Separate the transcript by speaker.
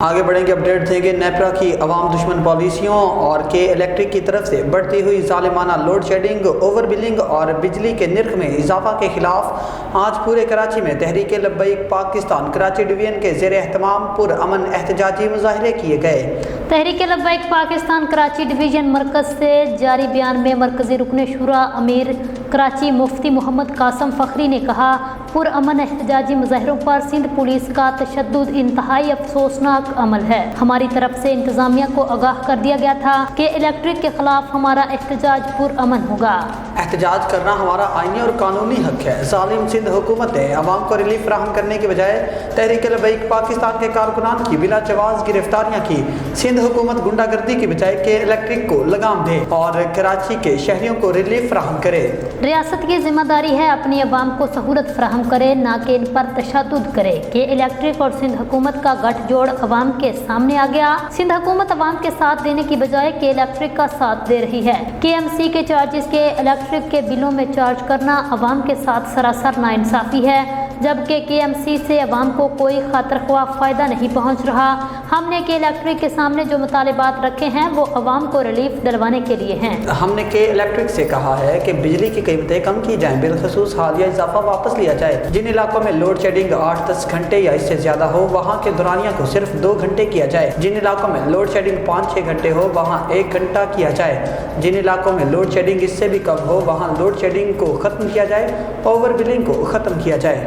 Speaker 1: آگے بڑھیں گے، اپڈیٹ دیں گے نیپرا کی عوام دشمن پالیسیوں اور کے الیکٹرک کی طرف سے بڑھتی ہوئی ظالمانہ لوڈ شیڈنگ، اوور بلنگ اور بجلی کے نرخ میں اضافہ کے خلاف آج پورے کراچی میں تحریک لبیک پاکستان کراچی ڈویژن کے زیر اہتمام پرامن احتجاجی مظاہرے کیے گئے۔
Speaker 2: تحریک لبیک پاکستان کراچی ڈویژن مرکز سے جاری بیان میں مرکزی رکن شورا امیر کراچی مفتی محمد قاسم فخری نے کہا، پرامن احتجاجی مظاہروں پر سندھ پولیس کا تشدد انتہائی افسوسناک عمل ہے۔ ہماری طرف سے انتظامیہ کو آگاہ کر دیا گیا تھا کہ الیکٹرک کے خلاف ہمارا احتجاج پرامن ہوگا۔
Speaker 1: احتجاج کرنا ہمارا آئینی اور قانونی حق ہے۔ ظالم سندھ حکومت نے عوام کو ریلیف فراہم کرنے کے بجائے تحریک لبیک پاکستان کے کارکنان کی بلا جواز گرفتاریاں کی۔ سندھ حکومت گنڈا گردی کی بجائے کہ الیکٹرک کو لگام دے اور کراچی کے شہریوں کو ریلیف فراہم کرے۔
Speaker 2: ریاست کی ذمہ داری ہے اپنی عوام کو سہولت فراہم کرے، نہ کہ ان پر تشدد کرے۔ کہ الیکٹرک اور سندھ حکومت کا گٹھ جوڑ عوام کے سامنے آ گیا۔ سندھ حکومت عوام کے ساتھ دینے کی بجائے کہ الیکٹرک کا ساتھ دے رہی ہے۔ KMC کے چارجز کے الیکٹرک کے بلوں میں چارج کرنا عوام کے ساتھ سراسر ناانصافی ہے، جبکہ KMC سے عوام کو کوئی خاطر خواہ فائدہ نہیں پہنچ رہا۔ ہم نے کہ الیکٹرک کے سامنے جو مطالبات رکھے ہیں وہ عوام کو ریلیف دلوانے کے لیے ہیں۔
Speaker 1: ہم نے کہ الیکٹرک سے کہا ہے کہ بجلی کی قیمتیں کم کی جائیں، بالخصوص حالیہ اضافہ واپس لیا جائے۔ جن علاقوں میں لوڈ شیڈنگ 8-10 گھنٹے یا اس سے زیادہ ہو، وہاں کے دورانیہ کو صرف 2 گھنٹے کیا جائے۔ جن علاقوں میں لوڈ شیڈنگ 5-6 گھنٹے ہو، وہاں 1 گھنٹہ کیا جائے۔ جن علاقوں میں لوڈ شیڈنگ اس سے بھی کم ہو، وہاں لوڈ شیڈنگ کو ختم کیا جائے، اوور بلنگ کو ختم کیا جائے۔